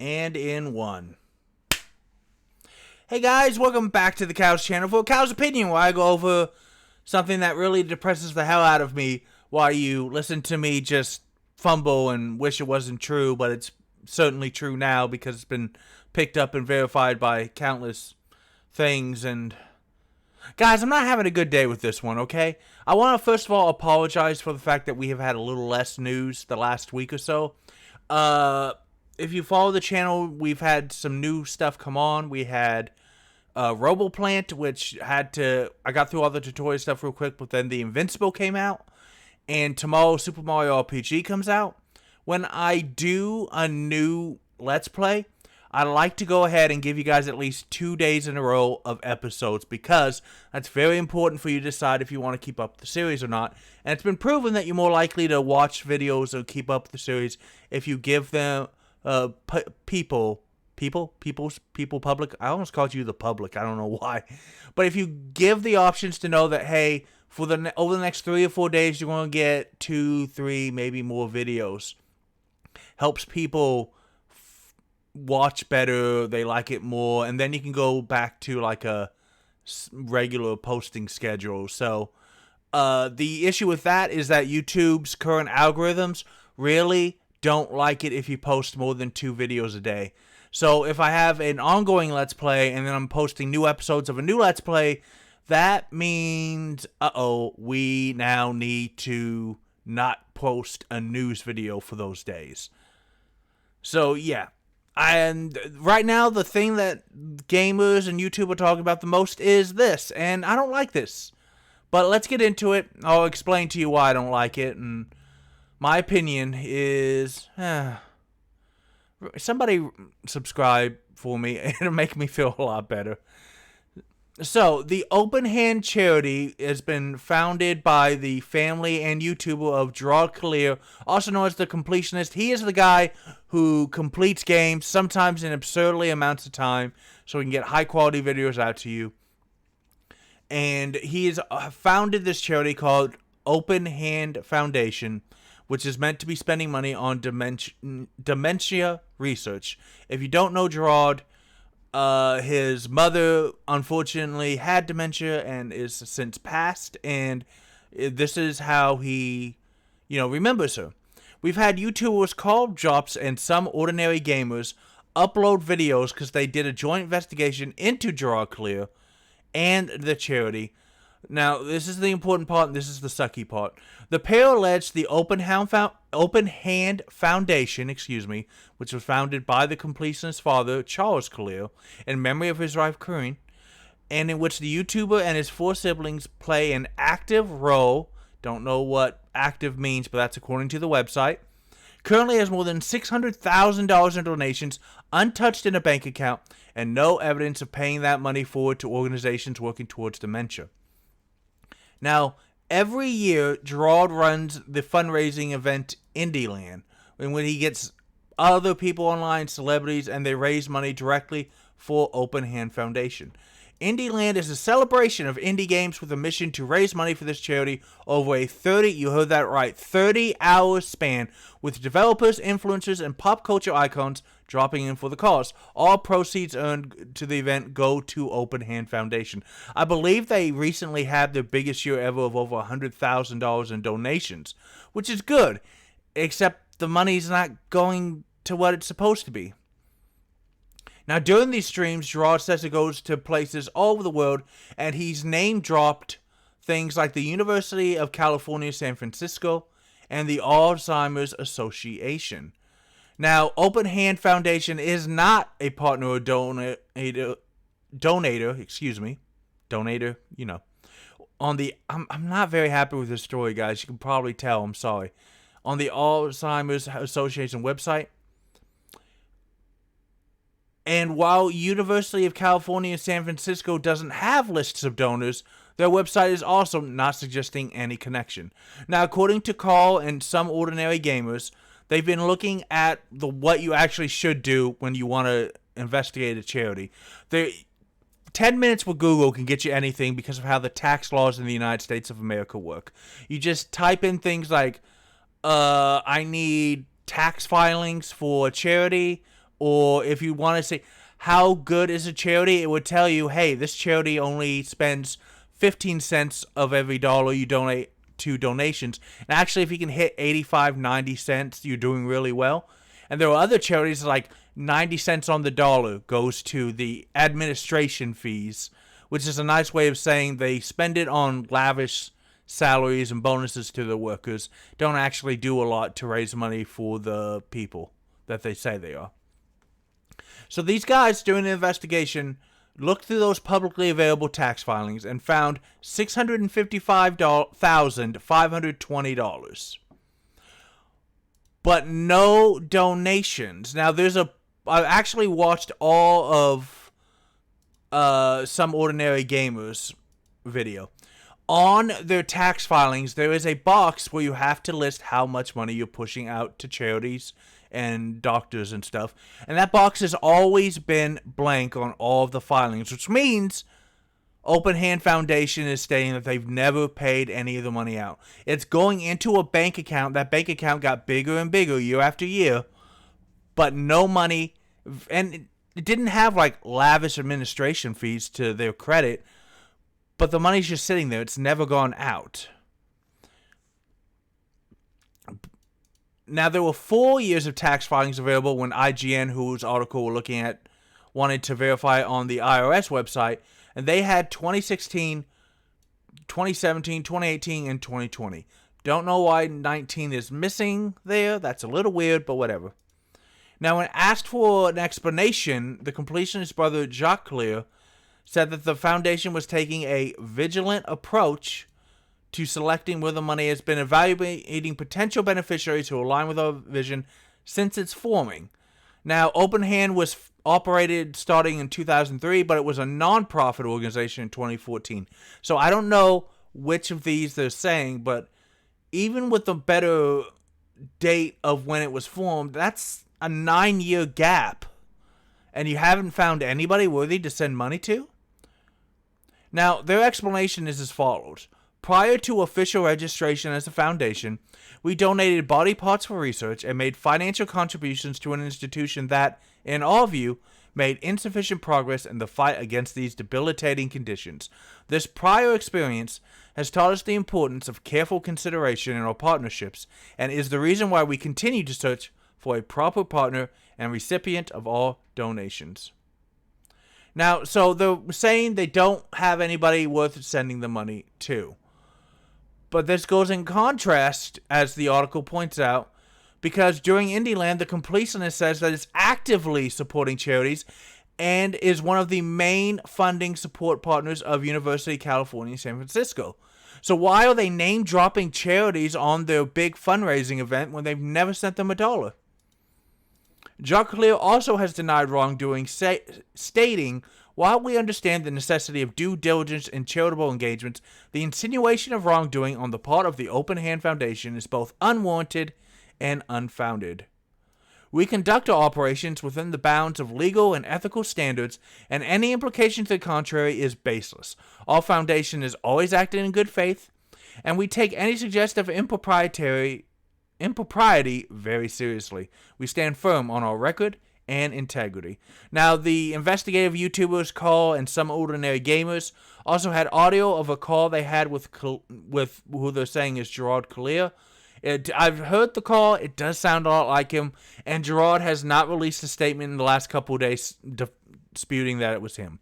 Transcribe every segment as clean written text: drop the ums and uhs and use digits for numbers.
And in one. Hey guys, welcome back to the Cow's channel for Cow's Opinion, where I go over something that really depresses the hell out of me while you listen to me just fumble and wish it wasn't true, but it's certainly true now because it's been picked up and verified by countless things. And guys, I'm not having a good day with this one, okay? I want to first of all apologize for the fact that we have had a little less news the last week or so. If you follow the channel, we've had some new stuff come on. We had RoboPlant, which I got through all the tutorial stuff real quick, but then the Invincible came out, and tomorrow Super Mario RPG comes out. When I do a new Let's Play, I like to go ahead and give you guys at least 2 days in a row of episodes, because that's very important for you to decide if you want to keep up the series or not. And it's been proven that you're more likely to watch videos or keep up the series if you give them people public. I almost called you the public. I don't know why, but if you give the options to know that, hey, for over the next 3 or 4 days, you're going to get 2, 3, maybe more videos. Helps people watch better. They like it more, and then you can go back to like a regular posting schedule. So the issue with that is that YouTube's current algorithms really don't like it if you post more than 2 videos a day. So if I have an ongoing Let's Play and then I'm posting new episodes of a new Let's Play, that means, we now need to not post a news video for those days. So yeah, and right now the thing that gamers and YouTube are talking about the most is this, and I don't like this. But let's get into it. I'll explain to you why I don't like it, and my opinion is, somebody subscribe for me. It'll make me feel a lot better. So, the Open Hand charity has been founded by the family and YouTuber of Jirard, Khalil, also known as the Completionist. He is the guy who completes games, sometimes in absurdly amounts of time, so he can get high-quality videos out to you. And he has founded this charity called Open Hand Foundation, which is meant to be spending money on dementia research. If you don't know Jirard, his mother unfortunately had dementia and is since passed, and this is how he, remembers her. We've had YouTubers called Drops and some ordinary gamers upload videos because they did a joint investigation into Jirard Khalil and the charity. Now, this is the important part, and this is the sucky part. The pair alleged the Open Hand Foundation, which was founded by the completionist father, Charles Khalil, in memory of his wife, Corinne, and in which the YouTuber and his 4 siblings play an active role. Don't know what active means, but that's according to the website. Currently has more than $600,000 in donations, untouched in a bank account, and no evidence of paying that money forward to organizations working towards dementia. Now, every year, Jirard runs the fundraising event IndieLand, when he gets other people online, celebrities, and they raise money directly for Open Hand Foundation. IndieLand is a celebration of indie games with a mission to raise money for this charity over a 30-hour span, with developers, influencers, and pop culture icons dropping in for the cause. All proceeds earned to the event go to Open Hand Foundation. I believe they recently had their biggest year ever of over $100,000 in donations, which is good, except the money's not going to what it's supposed to be. Now, during these streams, Jirard says it goes to places all over the world, and he's name-dropped things like the University of California, San Francisco, and the Alzheimer's Association. Now, Open Hand Foundation is not a partner or donator, I'm not very happy with this story, guys. You can probably tell, I'm sorry. On the Alzheimer's Association website. And while University of California, San Francisco doesn't have lists of donors, their website is also not suggesting any connection. Now, according to Carl and some ordinary gamers, they've been looking at what you actually should do when you want to investigate a charity. 10 minutes with Google can get you anything because of how the tax laws in the United States of America work. You just type in things like, I need tax filings for a charity, or if you want to say how good is a charity, it would tell you, hey, this charity only spends 15 cents of every dollar you donate to donations. And actually, if you can hit 85, 90 cents, you're doing really well. And there are other charities like 90 cents on the dollar goes to the administration fees, which is a nice way of saying they spend it on lavish salaries and bonuses to the workers, don't actually do a lot to raise money for the people that they say they are. So these guys doing the investigation looked through those publicly available tax filings and found $655,520. But no donations. Now I actually watched all of Some Ordinary Gamers video. On their tax filings, there is a box where you have to list how much money you're pushing out to charities and doctors and stuff. And that box has always been blank on all of the filings, which means Open Hand Foundation is stating that they've never paid any of the money out. It's going into a bank account. That bank account got bigger and bigger year after year, but no money. And it didn't have like lavish administration fees to their credit, but the money's just sitting there. It's never gone out. Now, there were 4 years of tax filings available when IGN, whose article we're looking at, wanted to verify on the IRS website. And they had 2016, 2017, 2018, and 2020. Don't know why 19 is missing there. That's a little weird, but whatever. Now, when asked for an explanation, the completionist brother Jacques Khalil said that the foundation was taking a vigilant approach to selecting where the money has been evaluating potential beneficiaries who align with our vision since its forming. Now, Open Hand was operated starting in 2003, but it was a non-profit organization in 2014. So I don't know which of these they're saying, but even with the better date of when it was formed, that's a 9-year gap. And you haven't found anybody worthy to send money to? Now, their explanation is as follows. Prior to official registration as a foundation, we donated body parts for research and made financial contributions to an institution that, in our view, made insufficient progress in the fight against these debilitating conditions. This prior experience has taught us the importance of careful consideration in our partnerships and is the reason why we continue to search for a proper partner and recipient of all donations. Now, so they're saying they don't have anybody worth sending the money to. But this goes in contrast, as the article points out, because during IndieLand, the Completionist says that it's actively supporting charities and is one of the main funding support partners of University of California, San Francisco. So why are they name-dropping charities on their big fundraising event when they've never sent them $1? Jacques Khalil also has denied wrongdoing, stating, while we understand the necessity of due diligence in charitable engagements, the insinuation of wrongdoing on the part of the Open Hand Foundation is both unwarranted and unfounded. We conduct our operations within the bounds of legal and ethical standards, and any implication to the contrary is baseless. Our foundation is always acting in good faith, and we take any suggestive impropriety very seriously. We stand firm on our record and integrity. Now, the investigative YouTubers Call and Some Ordinary Gamers also had audio of a call they had with who they're saying is Jirard Khalil. I've heard the call. It does sound a lot like him. And Jirard has not released a statement in the last couple of days disputing that it was him.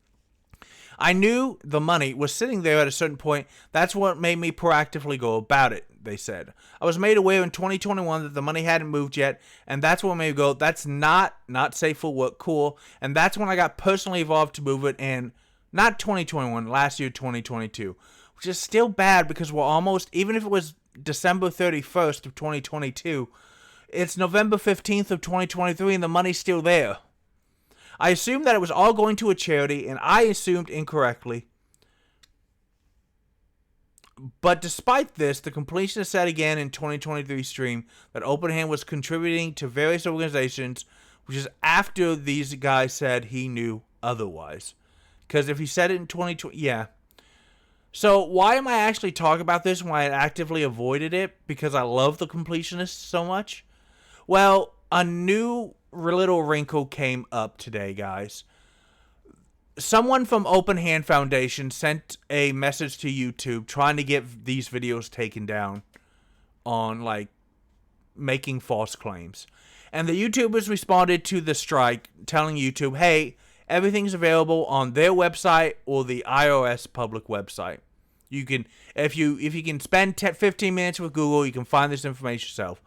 I knew the money was sitting there at a certain point. That's what made me proactively go about it, they said. I was made aware in 2021 that the money hadn't moved yet, and that's what made me go, that's not safe for work, cool. And that's when I got personally involved to move it, and not 2021, last year, 2022. Which is still bad because we're almost, even if it was December 31st of 2022, it's November 15th of 2023, and the money's still there. I assumed that it was all going to a charity, and I assumed incorrectly. But despite this, the Completionist said again in 2023 stream that Open Hand was contributing to various organizations, which is after these guys said he knew otherwise. Because if he said it in 2020, yeah. So why am I actually talking about this when I actively avoided it? Because I love the Completionist so much? Well, a new little wrinkle came up today, guys. Someone from Open Hand Foundation sent a message to YouTube trying to get these videos taken down on, like, making false claims. And the YouTubers responded to the strike, telling YouTube, hey, everything's available on their website or the IRS public website. You can, if you can spend 15 minutes with Google, you can find this information yourself.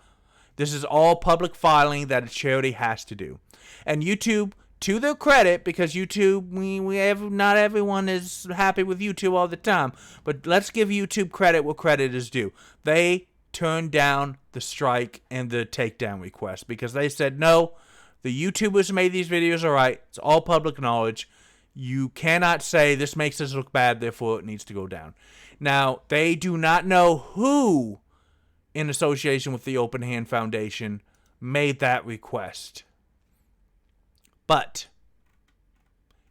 This is all public filing that a charity has to do. And YouTube, to their credit, because YouTube, not everyone is happy with YouTube all the time, but let's give YouTube credit where credit is due. They turned down the strike and the takedown request because they said, no, the YouTubers who made these videos are right. It's all public knowledge. You cannot say this makes us look bad, therefore it needs to go down. Now, they do not know who, in association with the Open Hand Foundation, made that request. But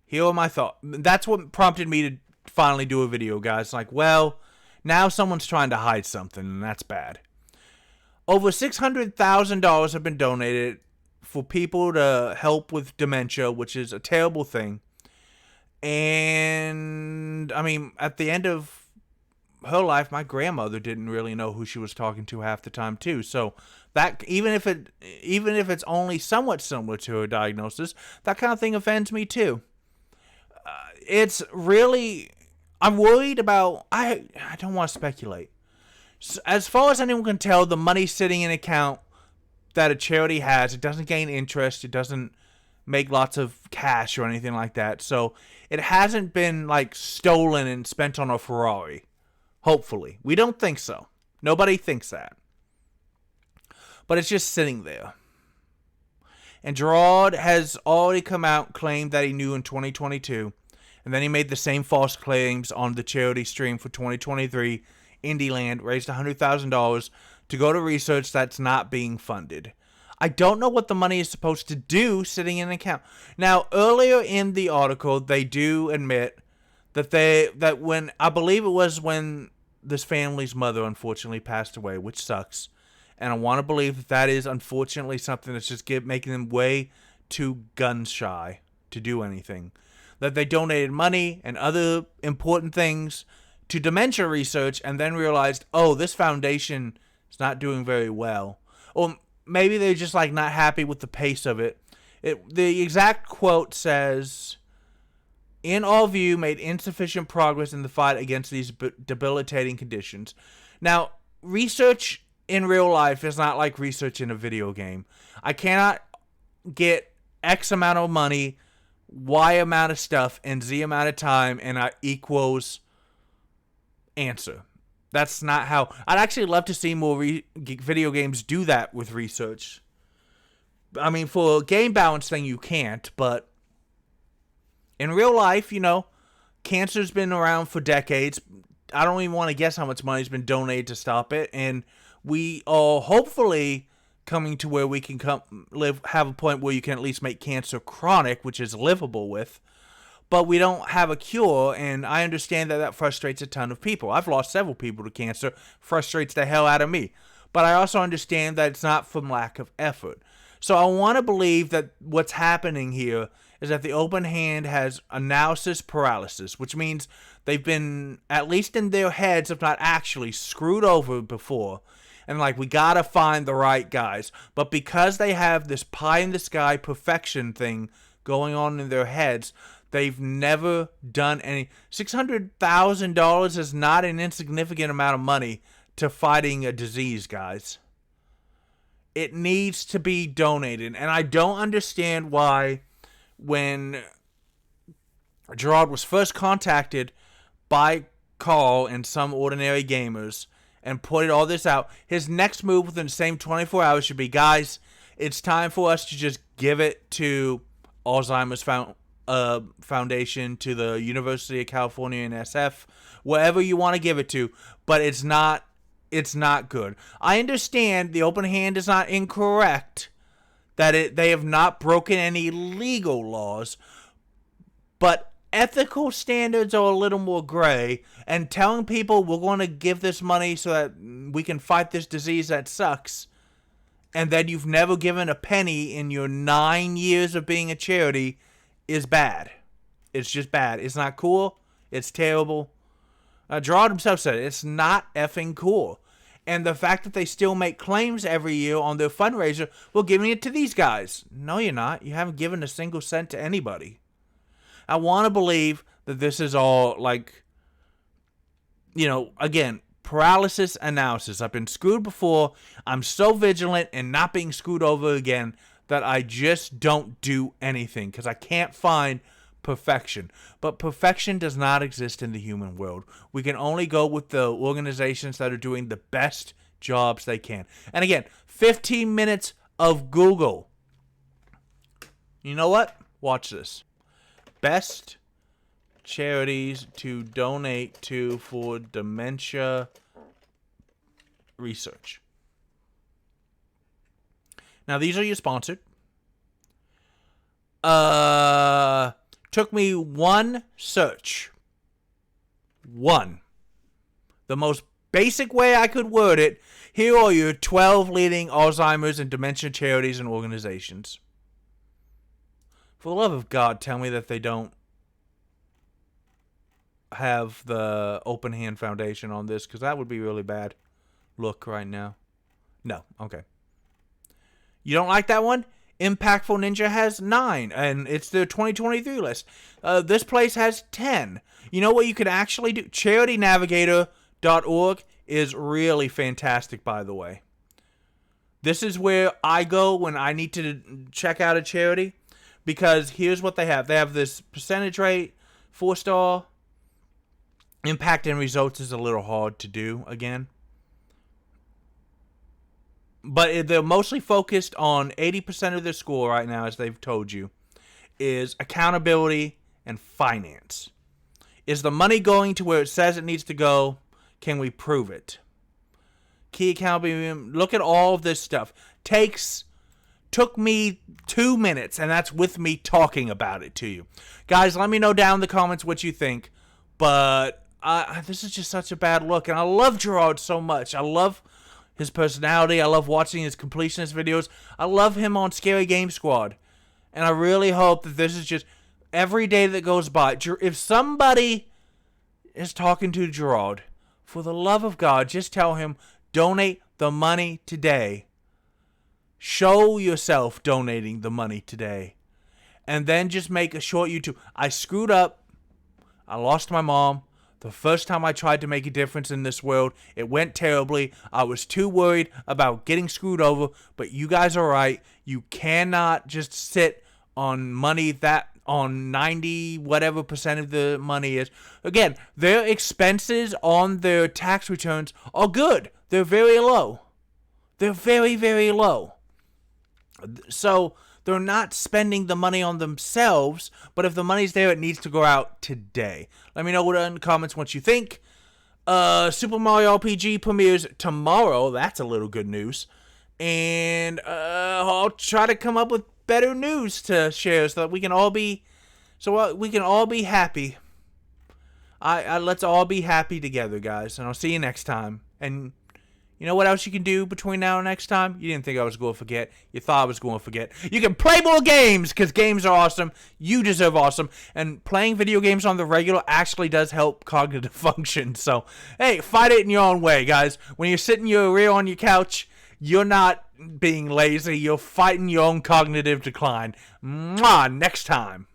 here are my thoughts. That's what prompted me to finally do a video, guys. Like, well, now someone's trying to hide something, and that's bad. Over $600,000 have been donated for people to help with dementia, which is a terrible thing. And, I mean, at the end of her life, my grandmother didn't really know who she was talking to half the time, too. So, that even if it's only somewhat similar to her diagnosis, that kind of thing offends me too. It's really, I'm worried about. I don't want to speculate. As far as anyone can tell, the money's sitting in an account that a charity has. It doesn't gain interest. It doesn't make lots of cash or anything like that. So it hasn't been like stolen and spent on a Ferrari. Hopefully, we don't think so. Nobody thinks that. But it's just sitting there. And Jirard has already come out and claimed that he knew in 2022. And then he made the same false claims on the charity stream for 2023. IndieLand raised $100,000 to go to research that's not being funded. I don't know what the money is supposed to do sitting in an account. Now, earlier in the article, they do admit that when, I believe it was when this family's mother unfortunately passed away, which sucks. And I want to believe that is unfortunately something that's just making them way too gun shy to do anything. That they donated money and other important things to dementia research and then realized, oh, this foundation is not doing very well. Or maybe they're just like not happy with the pace of it. The exact quote says, in our view, made insufficient progress in the fight against these debilitating conditions. Now, research in real life is not like research in a video game. I cannot get X amount of money, Y amount of stuff, and Z amount of time, and I equals answer. That's not how. I'd actually love to see more video games do that with research. I mean, for a game balance thing, you can't, but in real life, cancer's been around for decades. I don't even want to guess how much money's been donated to stop it, and we are hopefully coming to where we can have a point where you can at least make cancer chronic, which is livable with. But we don't have a cure, and I understand that frustrates a ton of people. I've lost several people to cancer. Frustrates the hell out of me. But I also understand that it's not from lack of effort. So I want to believe that what's happening here is that the Open Hand has analysis paralysis, which means they've been, at least in their heads, if not actually, screwed over before. And we gotta find the right guys. But because they have this pie-in-the-sky perfection thing going on in their heads, they've never done any. $600,000 is not an insignificant amount of money to fighting a disease, guys. It needs to be donated. And I don't understand why, when Jirard was first contacted by Carl and some ordinary gamers and put all this out, his next move within the same 24 hours should be, guys, it's time for us to just give it to Alzheimer's Foundation, to the University of California and SF, wherever you want to give it to, but it's not good. I understand the Open Hand is not incorrect, that they have not broken any legal laws, but ethical standards are a little more gray, and telling people we're going to give this money so that we can fight this disease that sucks and then you've never given a penny in your 9 years of being a charity is bad. It's just bad. It's not cool. It's terrible. Jirard himself said it. It's not effing cool. And the fact that they still make claims every year on their fundraiser, well, giving it to these guys. No, you're not. You haven't given a single cent to anybody. I want to believe that this is all like, again, paralysis analysis. I've been screwed before. I'm so vigilant and not being screwed over again that I just don't do anything because I can't find perfection. But perfection does not exist in the human world. We can only go with the organizations that are doing the best jobs they can. And again, 15 minutes of Google. You know what? Watch this. Best charities to donate to for dementia research. Now, these are your sponsored. Took me one search. One. The most basic way I could word it. Here are your 12 leading Alzheimer's and dementia charities and organizations. For the love of God, tell me that they don't have the Open Hand Foundation on this, because that would be really bad look right now. No. Okay. You don't like that one? Impactful Ninja has 9, and it's the 2023 list. This place has 10. You know what you could actually do? CharityNavigator.org is really fantastic, by the way. This is where I go when I need to check out a charity, because here's what they have. They have this percentage rate, 4-star. Impact and results is a little hard to do, again. But they're mostly focused on 80% of their score right now, as they've told you, is accountability and finance. Is the money going to where it says it needs to go? Can we prove it? Key accountability. Look at all of this stuff. Took me 2 minutes, and that's with me talking about it to you. Guys, let me know down in the comments what you think. But this is just such a bad look. And I love Jirard so much. I love his personality. I love watching his completionist videos. I love him on Scary Game Squad. And I really hope that this is just every day that goes by. If somebody is talking to Jirard, for the love of God, just tell him, donate the money today. Show yourself donating the money today. And then just make a short YouTube. I screwed up. I lost my mom. The first time I tried to make a difference in this world, it went terribly. I was too worried about getting screwed over, but you guys are right. You cannot just sit on money that on 90 whatever percent of the money is. Again, their expenses on their tax returns are good. They're very low. They're very, very low. So they're not spending the money on themselves, but if the money's there, it needs to go out today. Let me know in the comments what you think. Super Mario RPG premieres tomorrow. That's a little good news. And I'll try to come up with better news to share so that we can all be happy. Let's all be happy together, guys. And I'll see you next time. And you know what else you can do between now and next time? You didn't think I was going to forget. You thought I was going to forget. You can play more games, because games are awesome. You deserve awesome. And playing video games on the regular actually does help cognitive function. So, hey, fight it in your own way, guys. When you're sitting your rear on your couch, you're not being lazy. You're fighting your own cognitive decline. Mwah, next time.